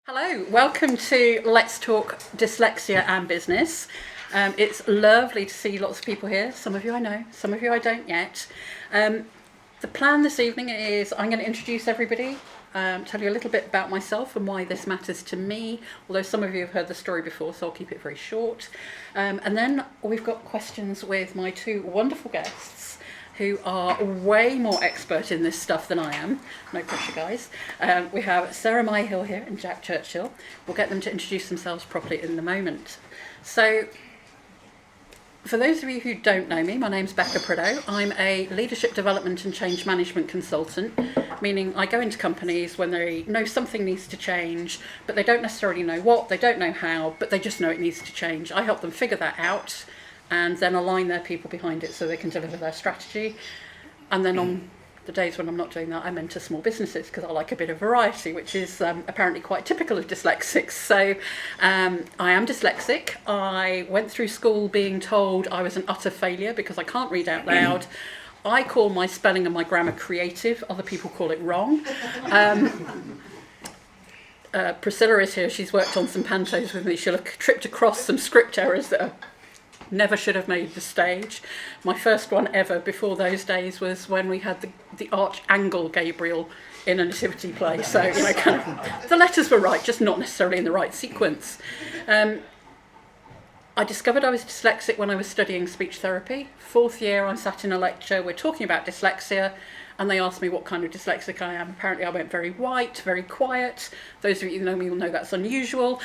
Hello, welcome to Let's Talk Dyslexia and Business. It's lovely to see lots of people here. Some of you I know, some of you I don't yet. The plan this evening is I'm going to introduce everybody, tell you a little bit about myself and why this matters to me, although some of you have heard the story before, so I'll keep it very short. And then we've got questions with my two wonderful guests, who are way more expert in this stuff than I am. No pressure, guys. We have Sarah Myhill here and Jack Churchill. We'll get them to introduce themselves properly in a moment. So, for those of you who don't know me, my name's Becca Prideaux. I'm a leadership development and change management consultant, meaning I go into companies when they know something needs to change, but they don't necessarily know what, they don't know how, but they just know it needs to change. I help them figure that out and then align their people behind it so they can deliver their strategy. And then on the days when I'm not doing that, I mentor small businesses because I like a bit of variety, which is apparently quite typical of dyslexics. So I am dyslexic. I went through school being told I was an utter failure because I can't read out loud. I call my spelling and my grammar creative. Other people call it wrong. Priscilla is here. She's worked on some pantos with me. She'll have tripped across some script errors that are never should have made the stage. My first one ever before those days was when we had the Archangel Gabriel in a nativity play. So, kind of, the letters were right, just not necessarily in the right sequence. I discovered I was dyslexic when I was studying speech therapy. Fourth year, I sat in a lecture, we're talking about dyslexia, and they asked me what kind of dyslexic I am. Apparently I went very white, very quiet. Those of you who know me will know that's unusual.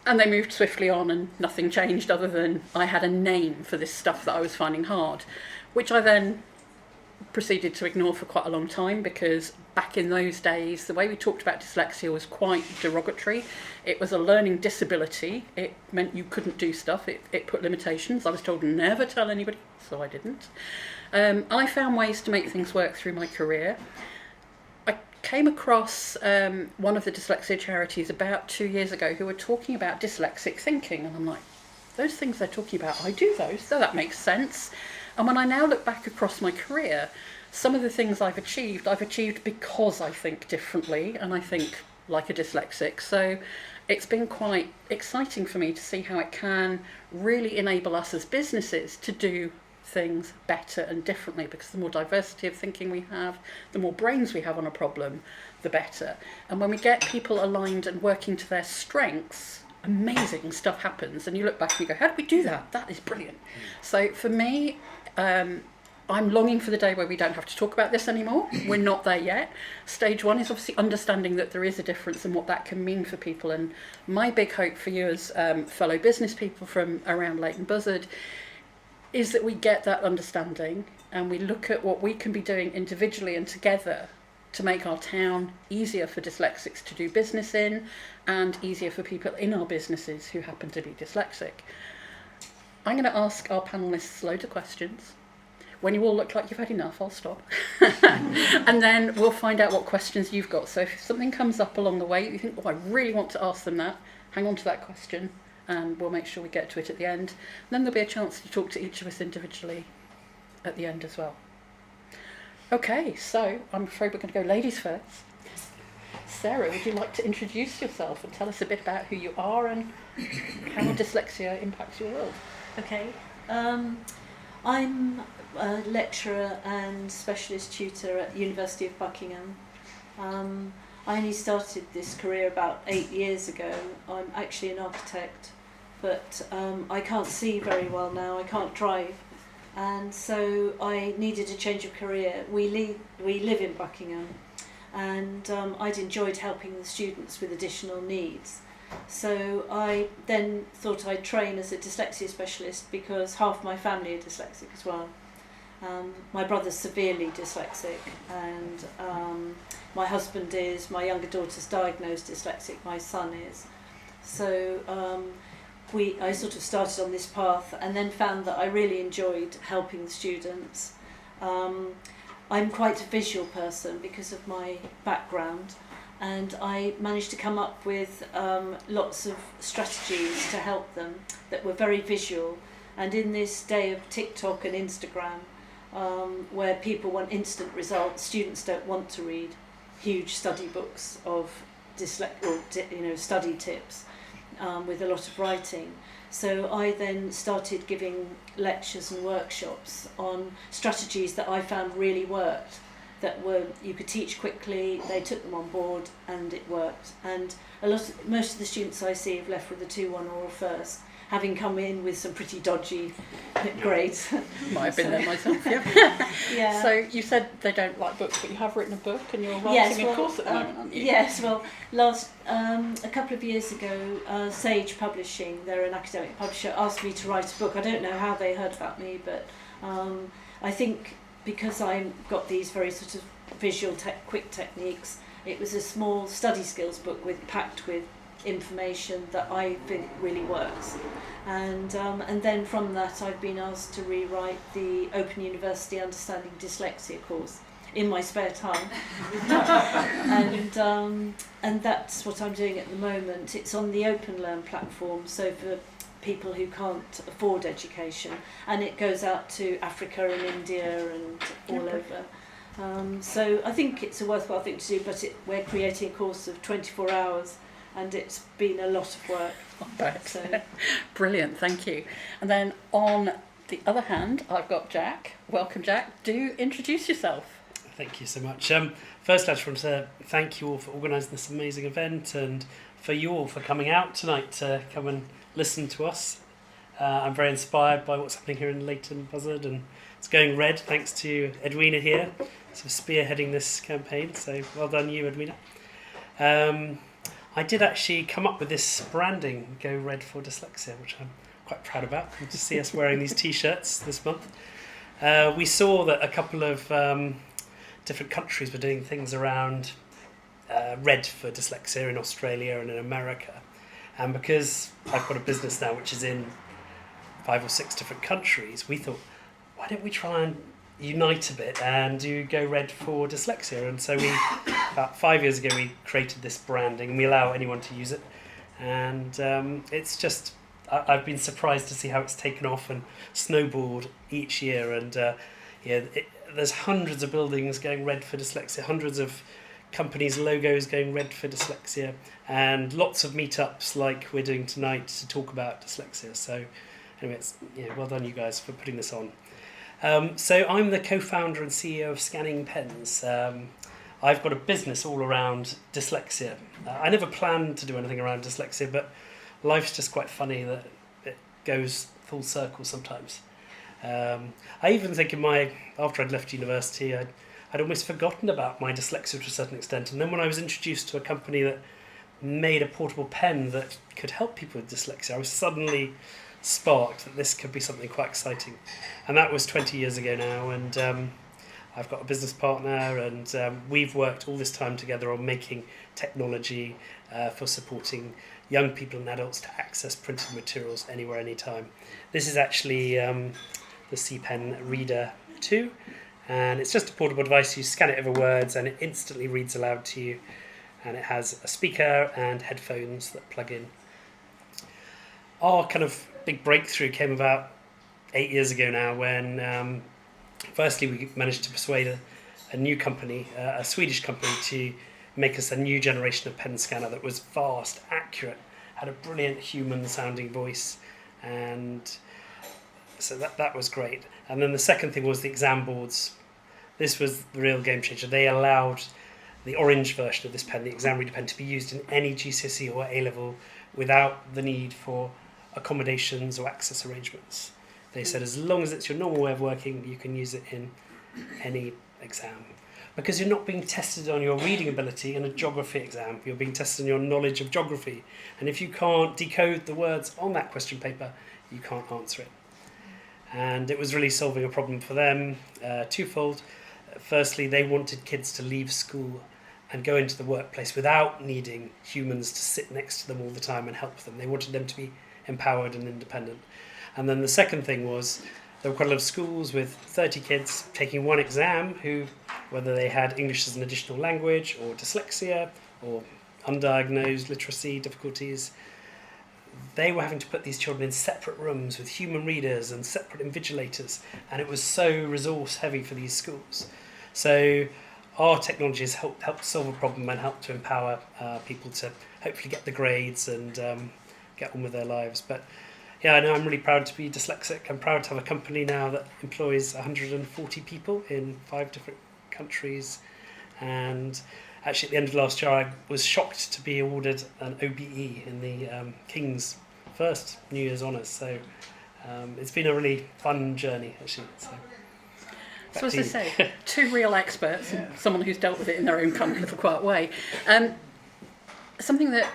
And they moved swiftly on and nothing changed other than I had a name for this stuff that I was finding hard, which I then proceeded to ignore for quite a long time because back in those days, the way we talked about dyslexia was quite derogatory. It was a learning disability. It meant you couldn't do stuff. It put limitations. I was told never tell anybody, so I didn't. I found ways to make things work through my career. Came across one of the dyslexia charities about 2 years ago who were talking about dyslexic thinking, and I'm like, those things they're talking about, I do those, so that makes sense. And when I now look back across my career, some of the things I've achieved because I think differently and I think like a dyslexic. So it's been quite exciting for me to see how it can really enable us as businesses to do things better and differently, because the more diversity of thinking we have, the more brains we have on a problem, the better. And when we get people aligned and working to their strengths, amazing stuff happens. And you look back and you go, how did we do that? That is brilliant. So for me, I'm longing for the day where we don't have to talk about this anymore. We're not there yet. Stage one is obviously understanding that there is a difference and what that can mean for people. And my big hope for you as fellow business people from around Leighton Buzzard is that we get that understanding and we look at what we can be doing individually and together to make our town easier for dyslexics to do business in and easier for people in our businesses who happen to be dyslexic. I'm going to ask our panellists loads of questions. When you all look like you've had enough, I'll stop. And then we'll find out what questions you've got. So if something comes up along the way, you think, oh, I really want to ask them that, hang on to that question, and we'll make sure we get to it at the end. And then there'll be a chance to talk to each of us individually at the end as well. Okay, so I'm afraid we're going to go ladies first. Sarah, would you like to introduce yourself and tell us a bit about who you are and how dyslexia impacts your world? Okay, I'm a lecturer and specialist tutor at University of Buckingham. I only started this career about 8 years ago. I'm actually an architect, but I can't see very well now, I can't drive, and so I needed a change of career. We live in Buckingham, and I'd enjoyed helping the students with additional needs. So I then thought I'd train as a dyslexia specialist because half my family are dyslexic as well. My brother's severely dyslexic, and my husband is, my younger daughter's diagnosed dyslexic, my son is. So I sort of started on this path and then found that I really enjoyed helping the students. I'm quite a visual person because of my background, and I managed to come up with lots of strategies to help them that were very visual. And in this day of TikTok and Instagram, where people want instant results, students don't want to read huge study books of study tips with a lot of writing. So I then started giving lectures and workshops on strategies that I found really worked, that were you could teach quickly, they took them on board and it worked. And most of the students I see have left with a 2-1 or a first, having come in with some pretty dodgy grades. Might have been there myself, yeah. Yeah. So you said they don't like books, but you have written a book and you're writing Yes, a course at the moment, aren't you? Yes, well, a couple of years ago, Sage Publishing, they're an academic publisher, asked me to write a book. I don't know how they heard about me, but I think because I got these very sort of visual, quick techniques, it was a small study skills book packed with information that I think really works. And then from that I've been asked to rewrite the Open University Understanding Dyslexia course in my spare time. And that's what I'm doing at the moment. It's on the Open Learn platform, so for people who can't afford education, and it goes out to Africa and India and all over. So I think it's a worthwhile thing to do, but we're creating a course of 24 hours and it's been a lot of work. I bet. So. Brilliant, thank you. And then on the other hand, I've got Jack. Welcome, Jack. Do introduce yourself. Thank you so much. First, I just want to thank you all for organising this amazing event and for you all for coming out tonight to come and listen to us. I'm very inspired by what's happening here in Leighton Buzzard, and it's going red thanks to Edwina here, so spearheading this campaign. So well done you, Edwina. I did actually come up with this branding, Go Red for Dyslexia, which I'm quite proud about. You can see us wearing these t-shirts this month. We saw that a couple of different countries were doing things around red for dyslexia in Australia and in America. And because I've got a business now which is in 5 or 6 different countries, we thought, why don't we try and unite a bit and do Go Red for Dyslexia? And so about 5 years ago, we created this branding and we allow anyone to use it. And it's just, I've been surprised to see how it's taken off and snowballed each year. And there's hundreds of buildings going red for dyslexia, hundreds of companies' logos going red for dyslexia, and lots of meetups like we're doing tonight to talk about dyslexia. So anyway, well done you guys for putting this on. So I'm the co-founder and CEO of Scanning Pens. I've got a business all around dyslexia. I never planned to do anything around dyslexia, but life's just quite funny that it goes full circle sometimes. I even think after I'd left university, I'd almost forgotten about my dyslexia to a certain extent. And then when I was introduced to a company that made a portable pen that could help people with dyslexia, I was suddenly sparked that this could be something quite exciting. And that was 20 years ago now, and I've got a business partner, and we've worked all this time together on making technology for supporting young people and adults to access printed materials anywhere, anytime. This is actually the C-Pen Reader 2, and it's just a portable device. You scan it over words and it instantly reads aloud to you, and it has a speaker and headphones that plug in. Our kind of big breakthrough came about 8 years ago now, when firstly we managed to persuade a new company, a Swedish company, to make us a new generation of pen scanner that was fast, accurate, had a brilliant human sounding voice, and so that was great. And then the second thing was the exam boards. This was the real game changer. They allowed the orange version of this pen, the exam reader pen, to be used in any GCSE or A-level without the need for accommodations or access arrangements. They said as long as it's your normal way of working, you can use it in any exam. Because you're not being tested on your reading ability in a geography exam, you're being tested on your knowledge of geography. And if you can't decode the words on that question paper, you can't answer it. And it was really solving a problem for them, twofold. Firstly, they wanted kids to leave school and go into the workplace without needing humans to sit next to them all the time and help them. They wanted them to be empowered and independent. And then the second thing was there were quite a lot of schools with 30 kids taking one exam who, whether they had English as an additional language or dyslexia or undiagnosed literacy difficulties, they were having to put these children in separate rooms with human readers and separate invigilators, and it was so resource heavy for these schools. So our technology has helped solve a problem and helped to empower people to hopefully get the grades and get on with their lives. But yeah, I know I'm really proud to be dyslexic. I'm proud to have a company now that employs 140 people in 5 different countries. And actually, at the end of last year, I was shocked to be awarded an OBE in the King's first New Year's Honours. So it's been a really fun journey, actually. So as I say, 2 real experts and someone who's dealt with it in their own kind of little quiet way. Something that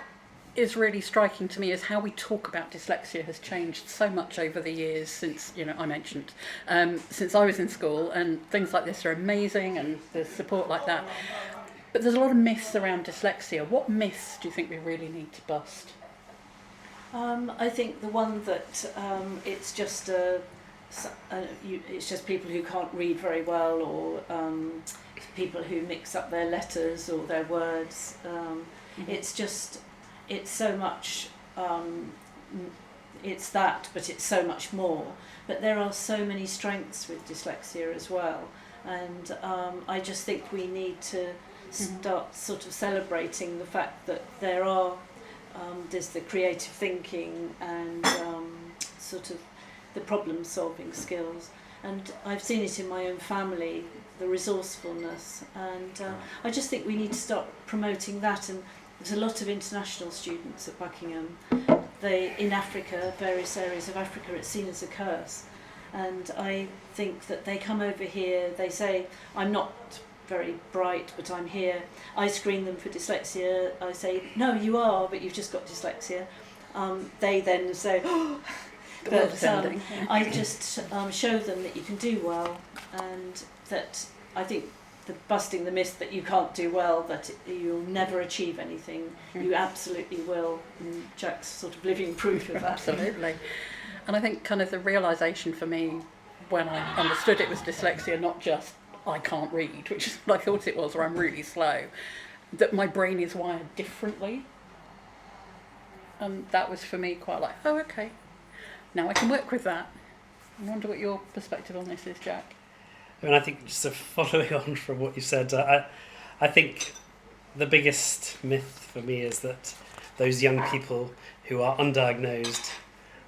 is really striking to me is how we talk about dyslexia has changed so much over the years since, I mentioned, since I was in school, and things like this are amazing and there's support like that. But there's a lot of myths around dyslexia. What myths do you think we really need to bust? I think the one that it's just it's just people who can't read very well, or people who mix up their letters or their words. It's so much, it's that, but it's so much more. But there are so many strengths with dyslexia as well. And I just think we need to start sort of celebrating the fact that there's the creative thinking and sort of the problem solving skills. And I've seen it in my own family, the resourcefulness. And I just think we need to start promoting that. And there's a lot of international students at Buckingham. In Africa, various areas of Africa, it's seen as a curse. And I think that they come over here, they say, I'm not very bright, but I'm here. I screen them for dyslexia. I say, no, you are, but you've just got dyslexia. They then say, oh, but I just show them that you can do well, and that I think busting the myth that you can't do well, that you'll never achieve anything. You absolutely will, and Jack's sort of living proof of that. Absolutely. And I think kind of the realisation for me when I understood it was dyslexia, not just I can't read, which is what I thought it was, or I'm really slow, that my brain is wired differently. And that was for me quite like, oh, okay, now I can work with that. I wonder what your perspective on this is, Jack. I mean, I think just following on from what you said, I think the biggest myth for me is that those young people who are undiagnosed,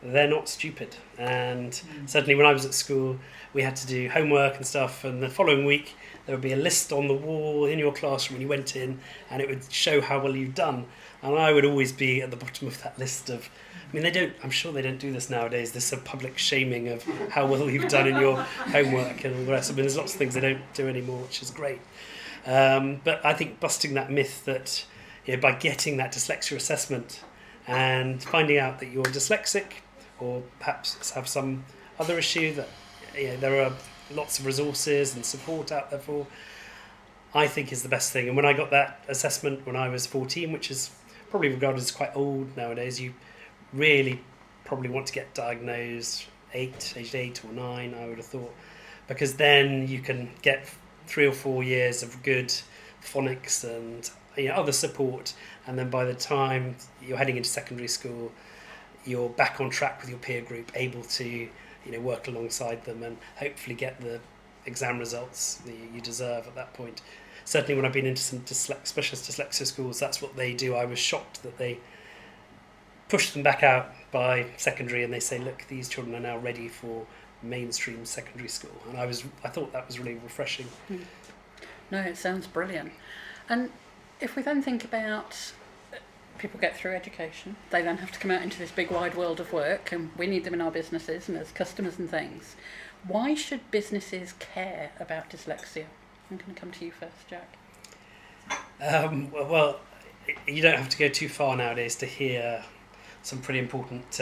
they're not stupid. And certainly when I was at school, we had to do homework and stuff, and the following week there would be a list on the wall in your classroom when you went in, and it would show how well you've done. And I would always be at the bottom of that list of, I mean, I'm sure they don't do this nowadays, this public shaming of how well you've done in your homework and all the rest. I mean, there's lots of things they don't do anymore, which is great. But I think busting that myth that by getting that dyslexia assessment and finding out that you're dyslexic, or perhaps have some other issue that there are lots of resources and support out there for, I think is the best thing. And when I got that assessment when I was 14, which is probably regarded as quite old nowadays, you really probably want to get diagnosed aged 8 or 9, I would have thought, because then you can get 3 or 4 years of good phonics and other support, and then by the time you're heading into secondary school, you're back on track with your peer group, able to work alongside them and hopefully get the exam results that you deserve at that point. Certainly when I've been into some specialist dyslexia schools, that's what they do. I was shocked that they push them back out by secondary and they say, look, these children are now ready for mainstream secondary school. And I thought that was really refreshing. No, it sounds brilliant. And if we then think about people get through education, they then have to come out into this big wide world of work, and we need them in our businesses and as customers and things. Why should businesses care about dyslexia? I'm going to come to you first, Jack. Well, you don't have to go too far nowadays to hear some pretty important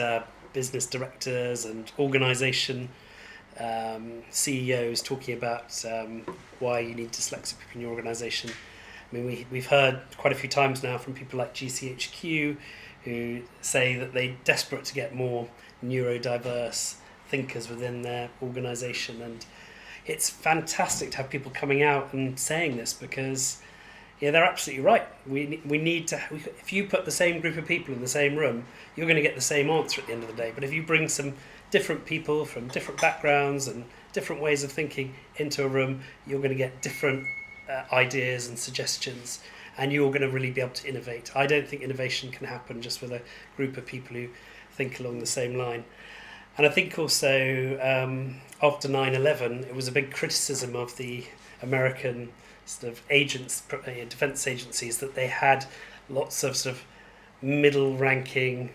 business directors and organisation CEOs talking about why you need dyslexic people in your organisation. I mean, we've heard quite a few times now from people like GCHQ who say that they're desperate to get more neurodiverse thinkers within their organisation, and it's fantastic to have people coming out and saying this, because they're absolutely right. We need to. If you put the same group of people in the same room, you're going to get the same answer at the end of the day. But if you bring some different people from different backgrounds and different ways of thinking into a room, you're going to get different ideas and suggestions, and you're going to really be able to innovate. I don't think innovation can happen just with a group of people who think along the same line. And I think also after 9/11, it was a big criticism of the American sort of agents, defense agencies, that they had lots of sort of middle-ranking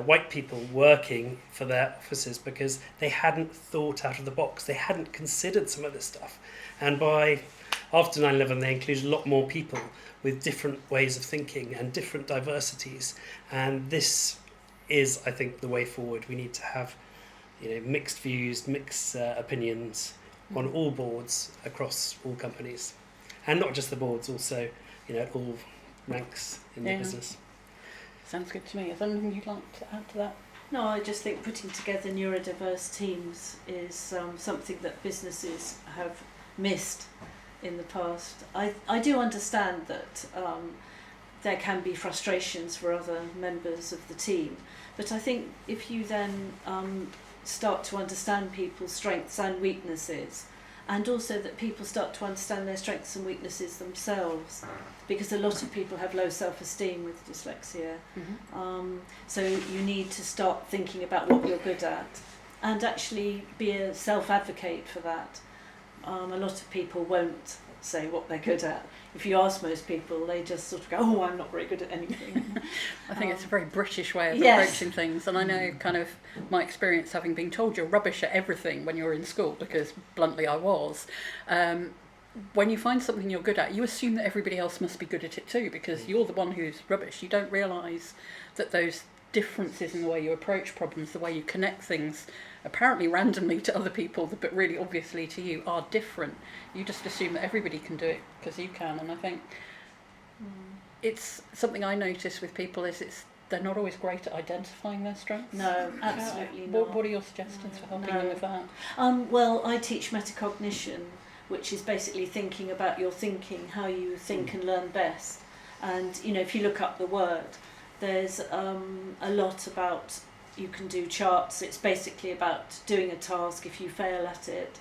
white people working for their offices because they hadn't thought out of the box. They hadn't considered some of this stuff. And after 9/11, they included a lot more people with different ways of thinking and different diversities. And this is, I think, the way forward. We need to have, mixed views, mixed opinions on all boards across all companies, and not just the boards, also, all ranks in the business. Sounds good to me. Is there anything you'd like to add to that? No, I just think putting together neurodiverse teams is something that businesses have missed in the past. I do understand that there can be frustrations for other members of the team, but I think if you then start to understand people's strengths and weaknesses, and also that people start to understand their strengths and weaknesses themselves, because a lot of people have low self-esteem with dyslexia. So you need to start thinking about what you're good at and actually be a self-advocate for that. A lot of people won't say what they're good at. If you ask most people, they just sort of go, "Oh, I'm not very good at anything." I think it's a very British way of Yes. approaching things, and I know kind of my experience having been told you're rubbish at everything when you're in school, because bluntly I was. When you find something you're good at, you assume that everybody else must be good at it too, because you're the one who's rubbish. You don't realise that those differences in the way you approach problems, the way you connect things, apparently randomly to other people, but really obviously to you, are different. You just assume that everybody can do it because you can, and I think it's something I notice with people is they're not always great at identifying their strengths. No, absolutely not. What are your suggestions for helping them with that? Well, I teach metacognition, which is basically thinking about your thinking, how you think and learn best. And, if you look up the word, there's a lot about, you can do charts. It's basically about doing a task. If you fail at it,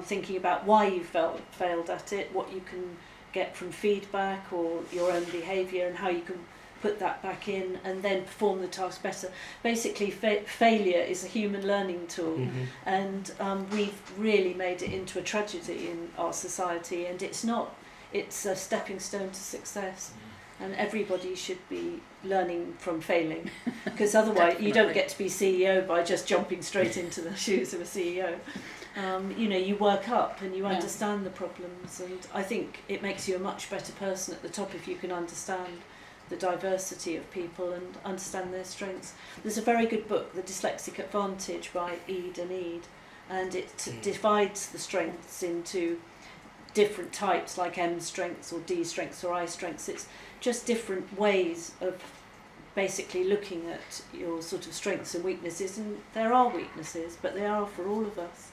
thinking about why you failed at it, what you can get from feedback or your own behaviour, and how you can put that back in and then perform the task better. Basically, failure is a human learning tool, and we've really made it into a tragedy in our society, and it's not. It's a stepping stone to success, and everybody should be learning from failing, because otherwise you don't get to be CEO by just jumping straight into the shoes of a CEO. You work up and you understand the problems, and I think it makes you a much better person at the top if you can understand the diversity of people and understand their strengths. There's a very good book, The Dyslexic Advantage, by Eid and Eid, and it divides the strengths into different types, like M strengths or D strengths or I strengths. It's just different ways of basically looking at your sort of strengths and weaknesses, and there are weaknesses, but they are for all of us.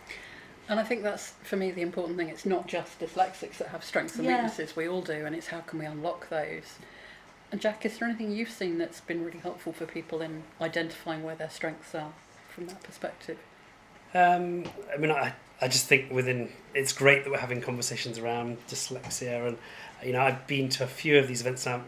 And I think that's, for me, the important thing. It's not just dyslexics that have strengths and weaknesses, we all do, and it's how can we unlock those. And Jack, is there anything you've seen that's been really helpful for people in identifying where their strengths are from that perspective? I just think it's great that we're having conversations around dyslexia, and I've been to a few of these events now.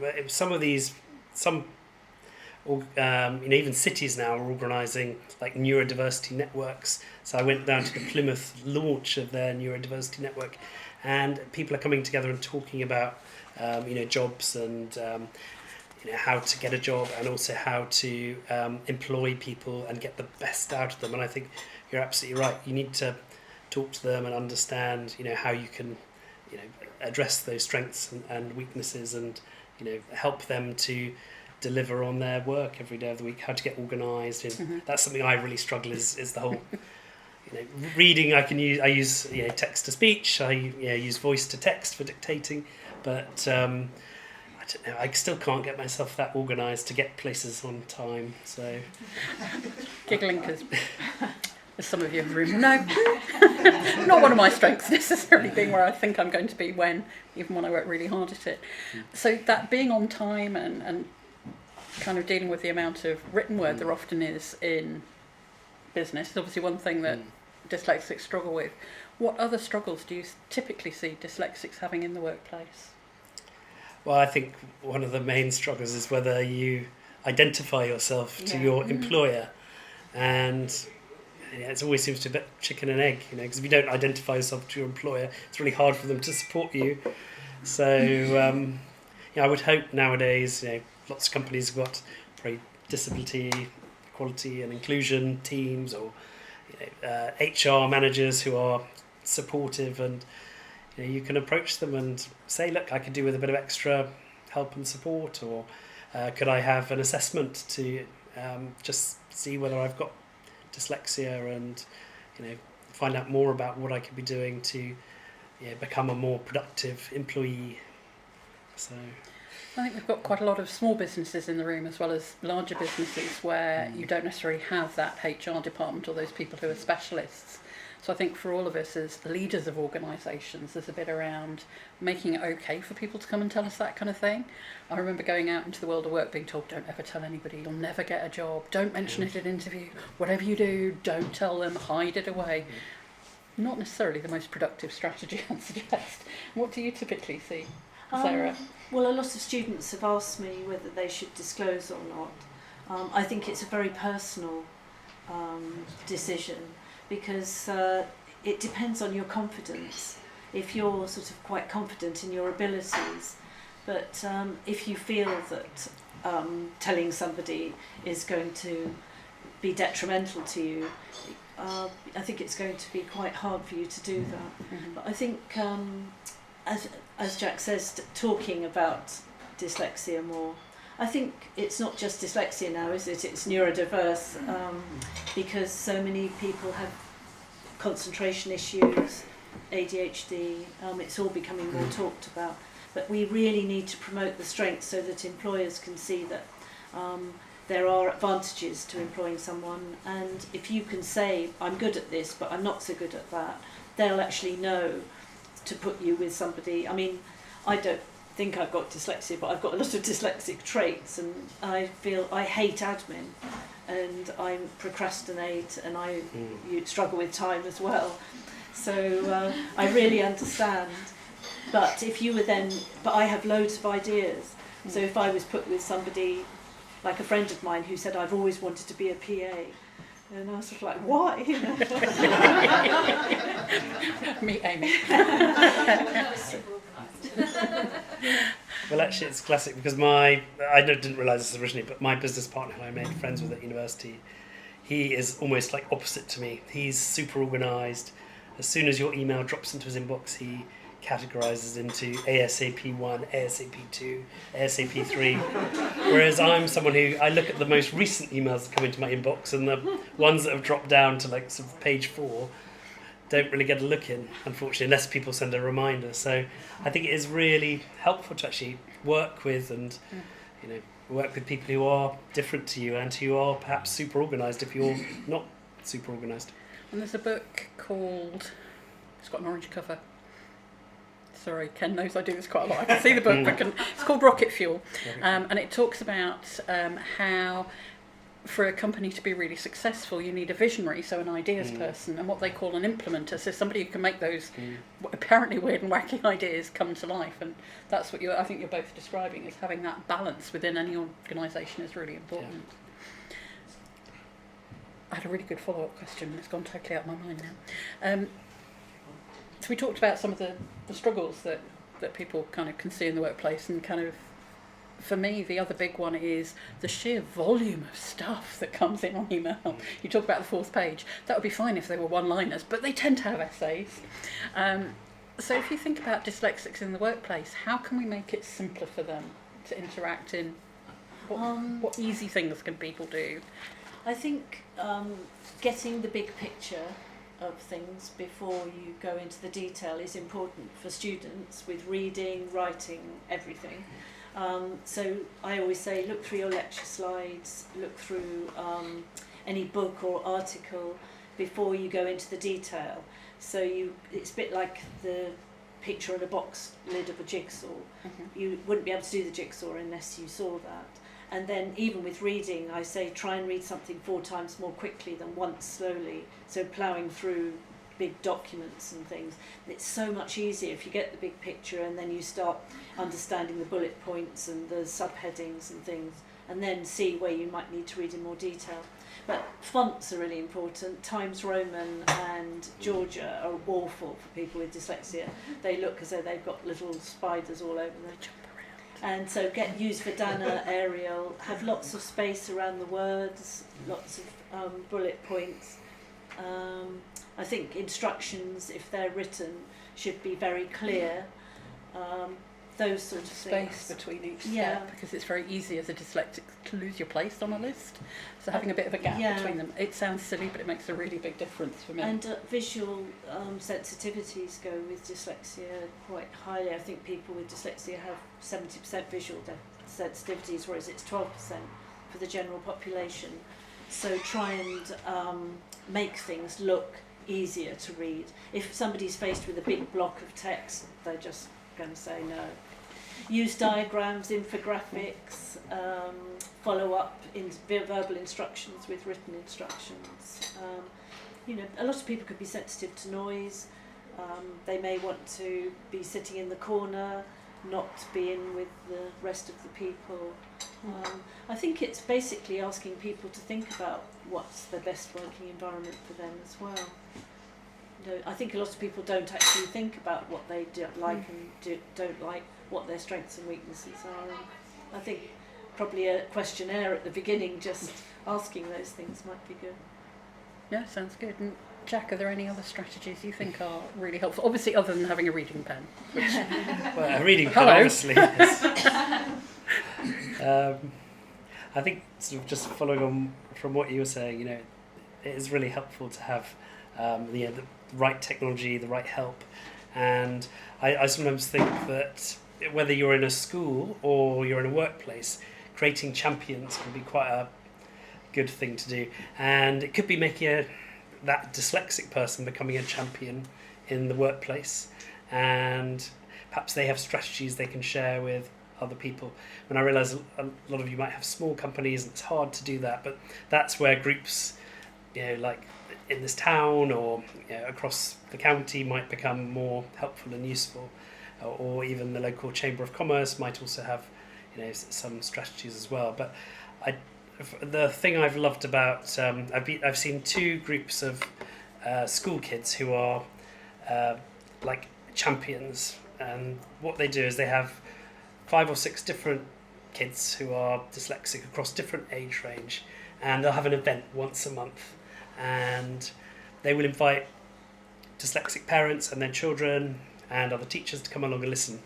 Even cities now are organising like neurodiversity networks. So I went down to the Plymouth launch of their neurodiversity network, and people are coming together and talking about jobs and how to get a job, and also how to employ people and get the best out of them. And I think you're absolutely right. You need to talk to them and understand how you can address those strengths and weaknesses, and help them to deliver on their work every day of the week, how to get organised. That's something I really struggle is the whole reading. I use text to speech, I use voice to text for dictating, but I don't know, I still can't get myself that organised to get places on time. So Giggling because, as some of you in the room know, not one of my strengths necessarily being where I think I'm going to be even when I work really hard at it. So that being on time and kind of dealing with the amount of written word there often is in business is obviously one thing that dyslexics struggle with. What other struggles do you typically see dyslexics having in the workplace? Well, I think one of the main struggles is whether you identify yourself to Yeah. your employer, and it always seems to be a bit chicken and egg, because if you don't identify yourself to your employer, it's really hard for them to support you. So, I would hope nowadays, lots of companies have got very disability, equality and inclusion teams, or HR managers who are supportive, and you can approach them and say, look, I could do with a bit of extra help and support, or could I have an assessment to just see whether I've got dyslexia, and find out more about what I could be doing to become a more productive employee. So I think we've got quite a lot of small businesses in the room, as well as larger businesses, where you don't necessarily have that HR department or those people who are specialists. So I think for all of us as leaders of organisations, there's a bit around making it okay for people to come and tell us that kind of thing. I remember going out into the world of work being told, don't ever tell anybody, you'll never get a job, don't mention it at interview, whatever you do, don't tell them, hide it away. Not necessarily the most productive strategy, I'd suggest. What do you typically see, Sarah? Well, a lot of students have asked me whether they should disclose or not. I think it's a very personal decision, because it depends on your confidence. If you're sort of quite confident in your abilities, but if you feel that telling somebody is going to be detrimental to you, I think it's going to be quite hard for you to do that. Mm-hmm. But I think, as Jack says, talking about dyslexia more. I think it's not just dyslexia now, is it? It's neurodiverse, because so many people have concentration issues, ADHD. It's all becoming more talked about. But we really need to promote the strengths so that employers can see that there are advantages to employing someone. And if you can say, I'm good at this, but I'm not so good at that, they'll actually know to put you with somebody. I mean, I don't think I've got dyslexia, but I've got a lot of dyslexic traits, and I feel I hate admin, and I procrastinate, and you struggle with time as well. So I really understand. But if you were but I have loads of ideas. So if I was put with somebody, like a friend of mine who said, I've always wanted to be a PA, and I was sort of like, why? Meet Amy. Well, actually, it's classic, because I didn't realise this originally, but my business partner who I made friends with at university, he is almost like opposite to me. He's super organised. As soon as your email drops into his inbox, he categorises into ASAP 1, ASAP 2, ASAP 3. Whereas I'm someone who, I look at the most recent emails that come into my inbox, and the ones that have dropped down to like sort of page 4 don't really get a look in, unfortunately, unless people send a reminder. So I think it is really helpful to actually work with and work with people who are different to you and who are perhaps super organised if you're not super organised. And there's a book called, it's got an orange cover. Sorry, Ken knows I do this quite a lot. I can see the book. It's called Rocket Fuel. And it talks about how for a company to be really successful, you need a visionary, so an ideas person, and what they call an implementer, so somebody who can make those apparently weird and wacky ideas come to life. And that's what I think you're both describing, is having that balance within any organisation is really important. Yeah. I had a really good follow-up question. It's gone totally out of my mind now. So we talked about some of the struggles that people kind of can see in the workplace, and kind of, for me, the other big one is the sheer volume of stuff that comes in on email. You talk about the 4th page. That would be fine if they were one-liners, but they tend to have essays. So if you think about dyslexics in the workplace, how can we make it simpler for them to interact in? What easy things can people do? I think getting the big picture of things before you go into the detail is important for students with reading, writing, everything. So I always say, look through your lecture slides, look through any book or article before you go into the detail. So it's a bit like the picture on a box lid of a jigsaw. You wouldn't be able to do the jigsaw unless you saw that. And then even with reading, I say try and read something 4 times more quickly than once slowly. So ploughing through big documents and things. It's so much easier if you get the big picture and then you start understanding the bullet points and the subheadings and things, and then see where you might need to read in more detail. But fonts are really important. Times Roman and Georgia are awful for people with dyslexia. They look as though they've got little spiders all over them. And so use Verdana, Arial, have lots of space around the words, lots of bullet points. I think instructions, if they're written, should be very clear. Those sort of things. Space between each step, because it's very easy as a dyslexic to lose your place on a list. So having a bit of a gap between them, it sounds silly, but it makes a really big difference for me. And visual sensitivities go with dyslexia quite highly. I think people with dyslexia have 70% visual sensitivities, whereas it's 12% for the general population. So try and make things look easier to read. If somebody's faced with a big block of text, they're just going to say no. Use diagrams, infographics, follow up in verbal instructions with written instructions. A lot of people could be sensitive to noise. They may want to be sitting in the corner, not be in with the rest of the people. I think it's basically asking people to think about what's the best working environment for them as well. I think a lot of people don't actually think about what they like and don't like, what their strengths and weaknesses are. And I think probably a questionnaire at the beginning, just asking those things might be good. Yeah, sounds good. And Jack, are there any other strategies you think are really helpful? Obviously, other than having a reading pen. Which... Well, a reading pen, obviously. I think sort of just following on from what you were saying, it is really helpful to have the right technology, the right help. And I sometimes think that whether you're in a school or you're in a workplace, creating champions can be quite a good thing to do. And it could be making that dyslexic person becoming a champion in the workplace. And perhaps they have strategies they can share with other people. And I realise a lot of you might have small companies and it's hard to do that, but that's where groups, like in this town or across the county might become more helpful and useful. Or even the local Chamber of Commerce might also have some strategies as well. But the thing I've loved about I've seen two groups of school kids who are like champions, and what they do is they have 5 or 6 different kids who are dyslexic across different age range, and they'll have an event once a month, and they will invite dyslexic parents and their children and other teachers to come along and listen.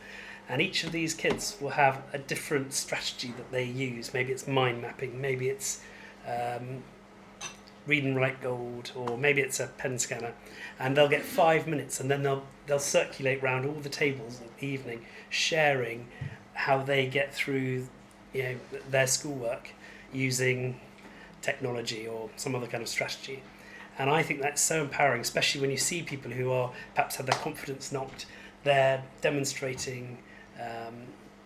And each of these kids will have a different strategy that they use. Maybe it's mind mapping, maybe it's read and write gold, or maybe it's a pen scanner. And they'll get 5 minutes, and then they'll circulate around all the tables in the evening, sharing how they get through their schoolwork using technology or some other kind of strategy. And I think that's so empowering, especially when you see people who are perhaps had their confidence knocked. They're demonstrating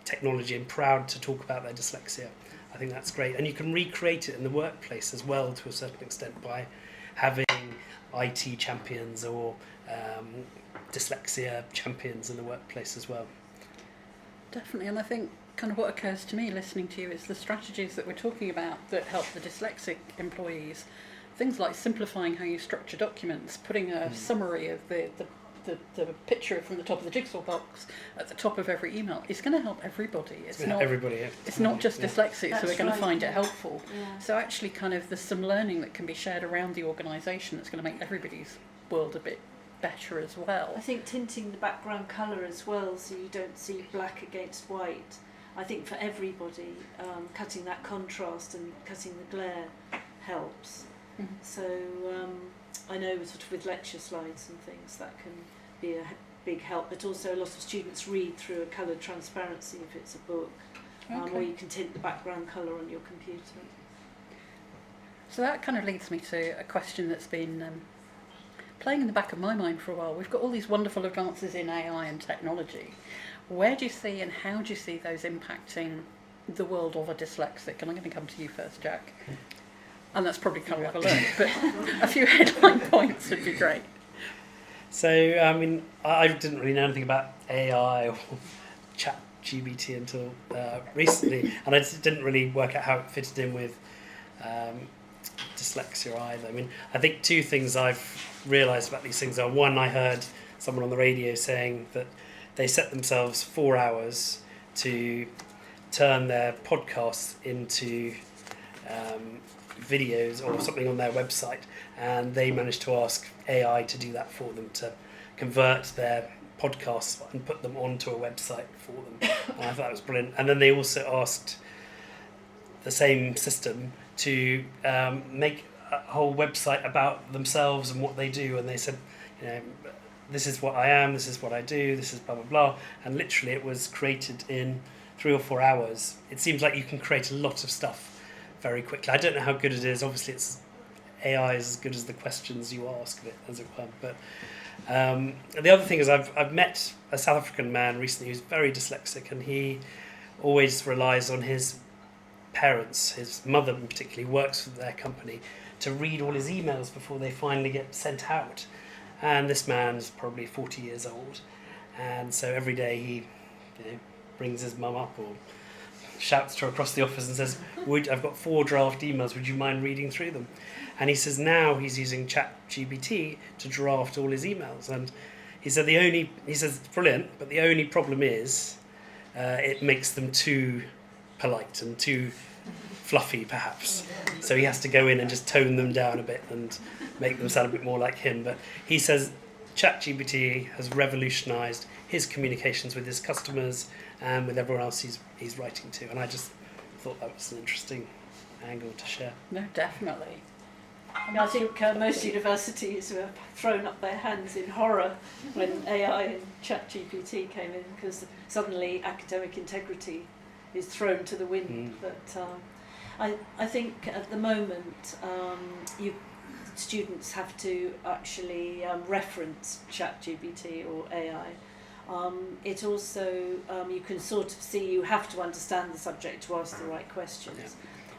technology and proud to talk about their dyslexia. I think that's great. And you can recreate it in the workplace as well to a certain extent by having IT champions or dyslexia champions in the workplace as well. Definitely, and I think kind of what occurs to me listening to you is the strategies that we're talking about that help the dyslexic employees. Things like simplifying how you structure documents, putting a summary of the picture from the top of the jigsaw box at the top of every email is going to help everybody. It's not everybody. It's not just dyslexics who are going to find it helpful. Yeah. So actually, kind of there's some learning that can be shared around the organisation that's going to make everybody's world a bit better as well. I think tinting the background colour as well, so you don't see black against white. I think for everybody, cutting that contrast and cutting the glare helps. Mm-hmm. So I know sort of with lecture slides and things that can be a big help, but also a lot of students read through a coloured transparency if it's a book, or you can tint the background colour on your computer. So that kind of leads me to a question that's been playing in the back of my mind for a while. We've got all these wonderful advances in AI and technology. Where do you see and how do you see those impacting the world of a dyslexic? And I'm going to come to you first, Jack. And that's probably kind of a look, but a few headline points would be great. So, I mean, I didn't really know anything about AI or chat GBT until recently, and I just didn't really work out how it fitted in with dyslexia either. I mean, I think two things I've realised about these things are, one, I heard someone on the radio saying that they set themselves 4 hours to turn their podcasts into videos or something on their website, and they managed to ask AI to do that for them, to convert their podcasts and put them onto a website for them. And I thought that was brilliant. And then they also asked the same system to make a whole website about themselves and what they do, and they said, this is what I am, this is what I do, this is blah blah blah, and literally it was created in 3 or 4 hours. It seems like you can create a lot of stuff very quickly. I don't know how good it is. Obviously, AI is as good as the questions you ask it, as it were. But the other thing is, I've met a South African man recently who's very dyslexic, and he always relies on his parents, his mother in particular, works for their company, to read all his emails before they finally get sent out. And this man's probably 40 years old, and so every day he brings his mum up or shouts to her across the office and says, I've got 4 draft emails, would you mind reading through them? And he says now he's using ChatGPT to draft all his emails, and he said it's brilliant, but the only problem is it makes them too polite and too fluffy perhaps, so he has to go in and just tone them down a bit and make them sound a bit more like him. But he says ChatGPT has revolutionised his communications with his customers and with everyone else he's writing to, and I just thought that was an interesting angle to share. No, definitely. I think most universities were thrown up their hands in horror when AI and ChatGPT came in, because suddenly academic integrity is thrown to the wind. But I think at the moment students have to actually reference ChatGPT or AI. It also, you can sort of see you have to understand the subject to ask the right questions. Yeah.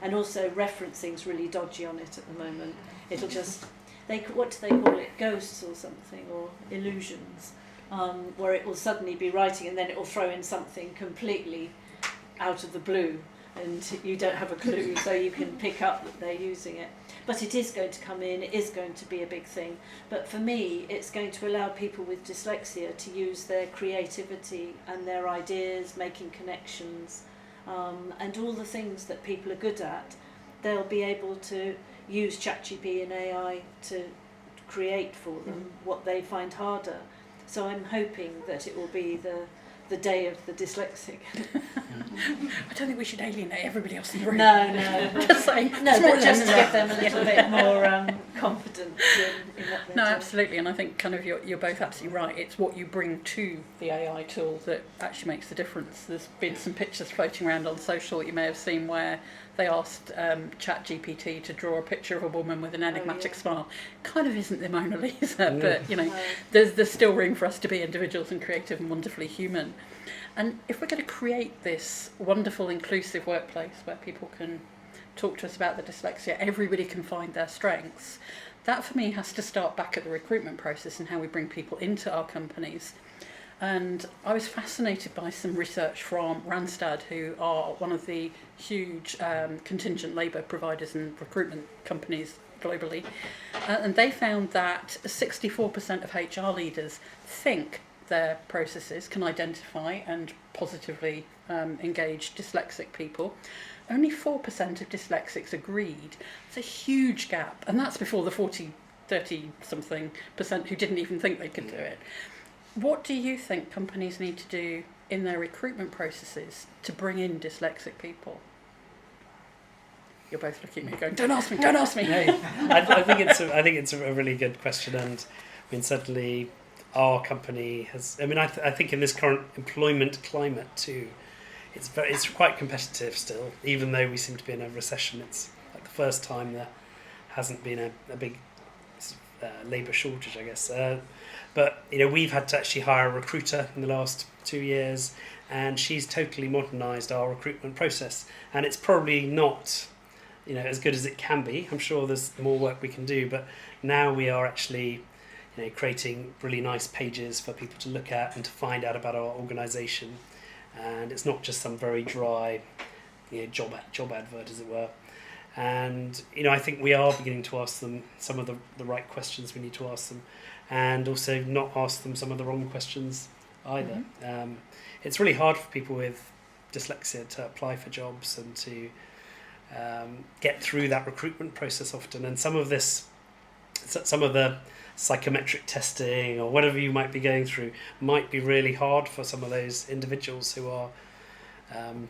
And also referencing's really dodgy on it at the moment. It'll just, what do they call it, ghosts or something, or illusions, where it will suddenly be writing and then it will throw in something completely out of the blue, and you don't have a clue, so you can pick up that they're using it. But it is going to come in, it is going to be a big thing. But for me, it's going to allow people with dyslexia to use their creativity and their ideas, making connections, and all the things that people are good at. They'll be able to use ChatGPT and AI to create for them what they find harder. So I'm hoping that it will be the day of the dyslexic. I don't think we should alienate everybody else in the room. No. Just saying. No, but just to give them a little bit more confidence in what they're No, doing. absolutely, and I think kind of you're both absolutely right. It's what you bring to the AI tool that actually makes the difference. There's been some pictures floating around on social that you may have seen where they asked ChatGPT to draw a picture of a woman with an enigmatic smile. Kind of isn't the Mona Lisa, but there's still room for us to be individuals and creative and wonderfully human. And if we're going to create this wonderful, inclusive workplace where people can talk to us about the dyslexia, everybody can find their strengths, that for me has to start back at the recruitment process and how we bring people into our companies. And I was fascinated by some research from Randstad, who are one of the huge contingent labour providers and recruitment companies globally. And they found that 64% of HR leaders think their processes can identify and positively engage dyslexic people. Only 4% of dyslexics agreed. It's a huge gap, and that's before the 30-something percent who didn't even think they could do it. What do you think companies need to do in their recruitment processes to bring in dyslexic people? You're both looking at me going, don't ask me. No, I think it's a really good question, and I mean certainly our company has. I mean, I think in this current employment climate too, it's quite competitive still. Even though we seem to be in a recession, it's like the first time there hasn't been a big labour shortage, I guess. But we've had to actually hire a recruiter in the last 2 years, and she's totally modernised our recruitment process. And it's probably not as good as it can be. I'm sure there's more work we can do, but now we are actually creating really nice pages for people to look at and to find out about our organisation. And it's not just some very dry job advert, as it were. And I think we are beginning to ask them some of the right questions we need to ask them, and also not ask them some of the wrong questions either. Mm-hmm. It's really hard for people with dyslexia to apply for jobs and to get through that recruitment process often. And some of the psychometric testing or whatever you might be going through might be really hard for some of those individuals who are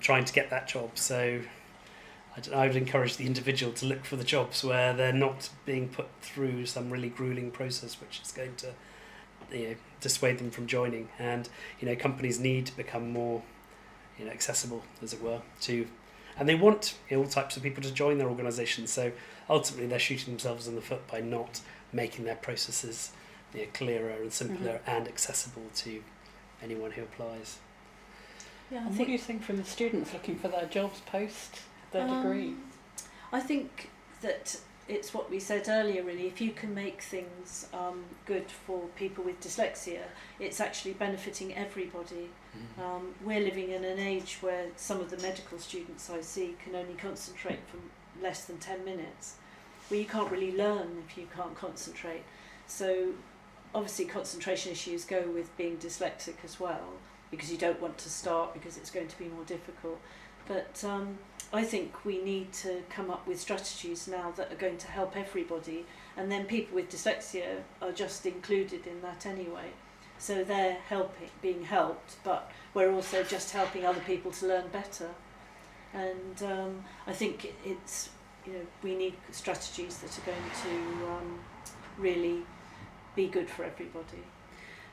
trying to get that job. So I would encourage the individual to look for the jobs where they're not being put through some really grueling process which is going to dissuade them from joining. And companies need to become more accessible, as it were, and they want all types of people to join their organisations. So ultimately they're shooting themselves in the foot by not making their processes clearer and simpler mm-hmm. and accessible to anyone who applies. Yeah, and what do you think from the students looking for their jobs post their degree? I think that it's what we said earlier, really. If you can make things good for people with dyslexia, it's actually benefiting everybody. Mm. We're living in an age where some of the medical students I see can only concentrate for less than 10 minutes. Well, you can't really learn if you can't concentrate. So obviously concentration issues go with being dyslexic as well, because you don't want to start because it's going to be more difficult. But I think we need to come up with strategies now that are going to help everybody, and then people with dyslexia are just included in that anyway. So they're being helped, but we're also just helping other people to learn better. And I think it's we need strategies that are going to really be good for everybody.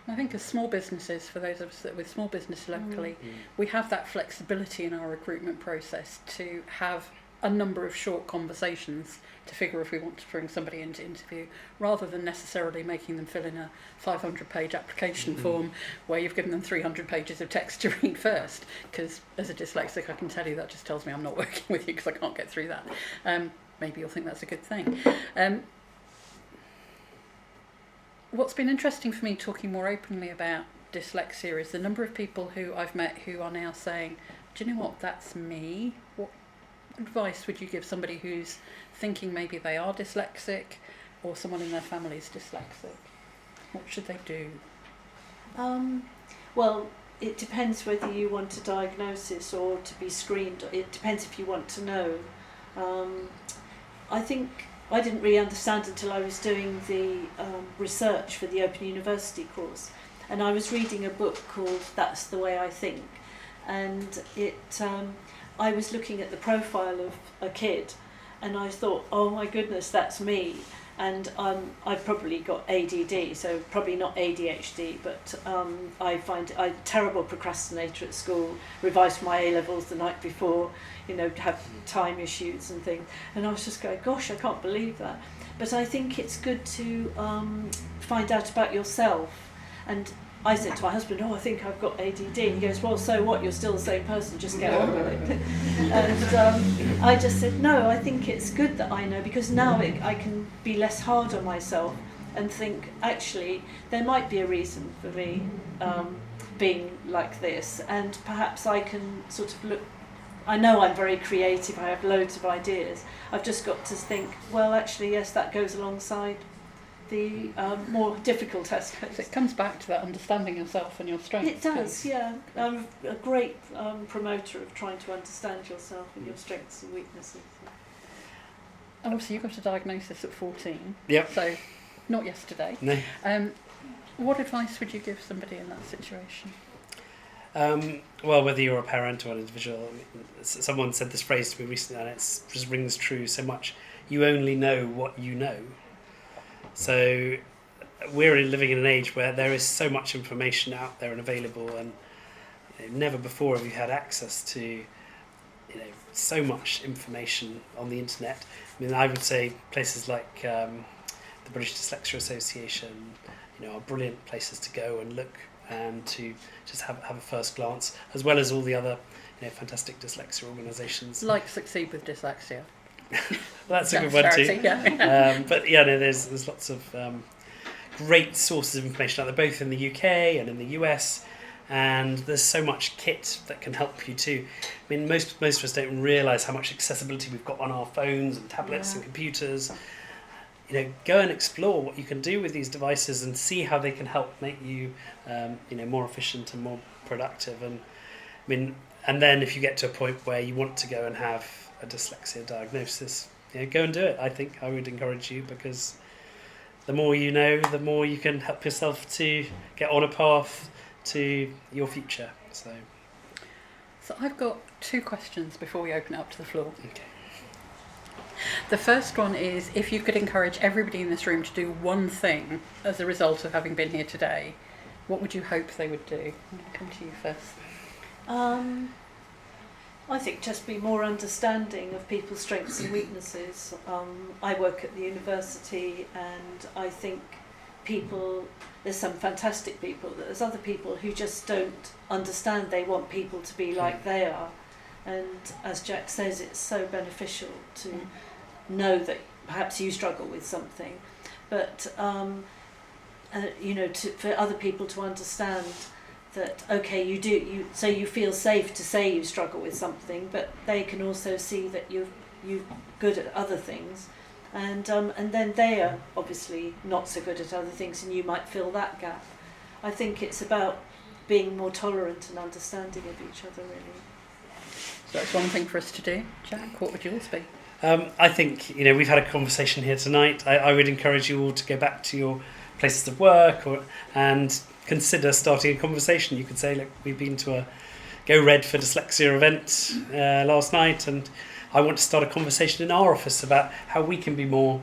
I think as small businesses, for those of us that with small business locally, we have that flexibility in our recruitment process to have a number of short conversations to figure if we want to bring somebody in to interview, rather than necessarily making them fill in a 500-page application form where you've given them 300 pages of text to read first. Because as a dyslexic, I can tell you that just tells me I'm not working with you because I can't get through that. Maybe you'll think that's a good thing. What's been interesting for me talking more openly about dyslexia is the number of people who I've met who are now saying, do you know what, that's me? What advice would you give somebody who's thinking maybe they are dyslexic or someone in their family is dyslexic? What should they do? Well, it depends whether you want a diagnosis or to be screened. It depends if you want to know. I think I didn't really understand until I was doing the research for the Open University course, and I was reading a book called That's the Way I Think, and I was looking at the profile of a kid, and I thought, oh my goodness, that's me. And I've probably got ADD, so probably not ADHD, but I find I'm a terrible procrastinator at school, revised my A-levels the night before, have time issues and things. And I was just going, gosh, I can't believe that. But I think it's good to find out about yourself. And I said to my husband, I think I've got ADD. And he goes, well, so what? You're still the same person, just get on with it. And I just said, no, I think it's good that I know, because now I can be less hard on myself and think, actually, there might be a reason for me being like this. And perhaps I can sort of look, I know I'm very creative, I have loads of ideas. I've just got to think, well, actually, yes, that goes alongside the more difficult aspects. So it comes back to that understanding yourself and your strengths. It does, yeah. I'm a great promoter of trying to understand yourself and your strengths and weaknesses. And obviously you got a diagnosis at 14. Yep. So not yesterday. No. What advice would you give somebody in that situation? Well, whether you're a parent or an individual, someone said this phrase to me recently, and it just rings true so much. You only know what you know. So we're living in an age where there is so much information out there and available, and never before have you had access to so much information on the internet. I mean, I would say places like the British Dyslexia Association are brilliant places to go and look and to just have a first glance, as well as all the other fantastic dyslexia organisations. Like Succeed with Dyslexia. Well, that's a good one too. Yeah. But yeah, no, there's lots of great sources of information out there, both in the UK and in the US. And there's so much kit that can help you too. I mean, most of us don't realise how much accessibility we've got on our phones and tablets and computers. You know, go and explore what you can do with these devices and see how they can help make you, more efficient and more productive. And I mean, and then if you get to a point where you want to go and have a dyslexia diagnosis, go and do it. I think I would encourage you, because the more you know, the more you can help yourself to get on a path to your future. So I've got 2 questions before we open it up to the floor. okay. The first one is, if you could encourage everybody in this room to do one thing as a result of having been here today, what would you hope they would do? I'm going to come to you first. I think just be more understanding of people's strengths and weaknesses. I work at the university, and I think there's some fantastic people, but there's other people who just don't understand. They want people to be like they are. And as Jack says, it's so beneficial to know that perhaps you struggle with something, but for other people to understand that, okay, you feel safe to say you struggle with something, but they can also see that you're good at other things, and then they are obviously not so good at other things, and you might fill that gap. I think it's about being more tolerant and understanding of each other, really. So that's one thing for us to do. Jack, what would yours be? I think, we've had a conversation here tonight. I would encourage you all to go back to your places of work and consider starting a conversation. You could say, look, we've been to a Go Red for Dyslexia event last night, and I want to start a conversation in our office about how we can be more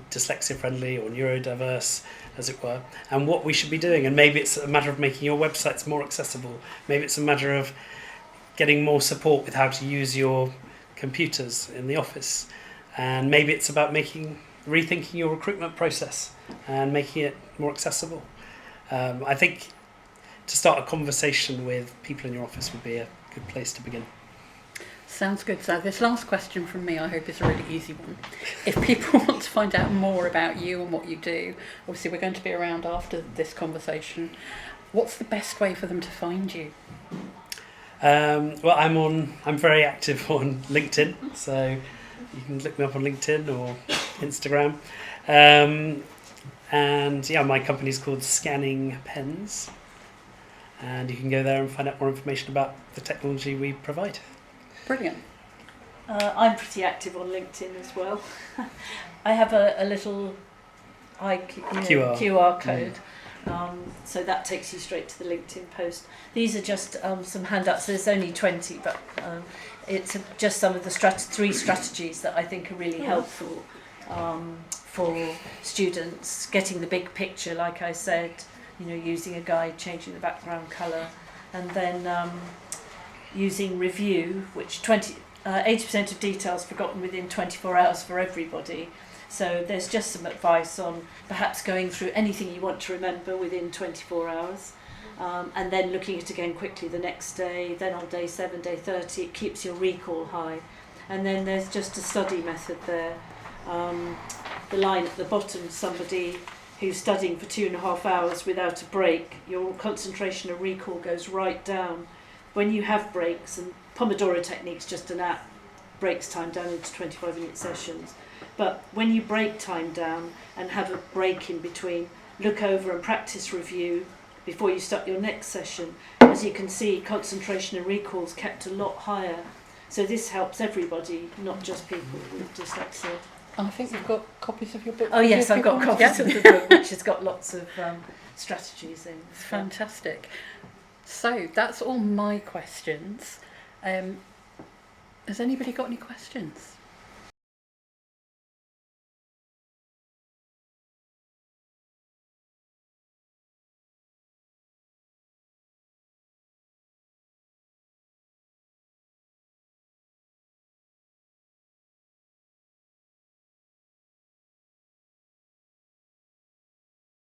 dyslexia friendly or neurodiverse, as it were, and what we should be doing. And maybe it's a matter of making your websites more accessible. Maybe it's a matter of getting more support with how to use your computers in the office. And maybe it's about rethinking your recruitment process and making it more accessible. I think to start a conversation with people in your office would be a good place to begin. Sounds good. So this last question from me, I hope, is a really easy one. If people want to find out more about you and what you do, obviously we're going to be around after this conversation. What's the best way for them to find you? Well, I'm very active on LinkedIn, so you can look me up on LinkedIn or Instagram. And yeah, my company's called Scanning Pens, and you can go there and find out more information about the technology we provide. Brilliant. I'm pretty active on LinkedIn as well. I have a little QR code. So that takes you straight to the LinkedIn post. These are just some handouts. There's only 20, but it's just some of the 3 strategies that I think are really helpful for students. Getting the big picture, like I said, using a guide, changing the background colour, and then using review, which 80% of details forgotten within 24 hours for everybody. So there's just some advice on perhaps going through anything you want to remember within 24 hours, and then looking at it again quickly the next day. Then on day 7, day 30, it keeps your recall high. And then there's just a study method there. The line at the bottom, somebody who's studying for 2.5 hours without a break, your concentration and recall goes right down. When you have breaks, and Pomodoro technique's just an app, breaks time down into 25-minute sessions. But when you break time down and have a break in between, look over and practice review before you start your next session. As you can see, concentration and recall's kept a lot higher. So this helps everybody, not just people with dyslexia. And I think we've got copies of your book. Oh yes, I've got copies of the book, which has got lots of strategies in. Fantastic. So that's all my questions. Has anybody got any questions?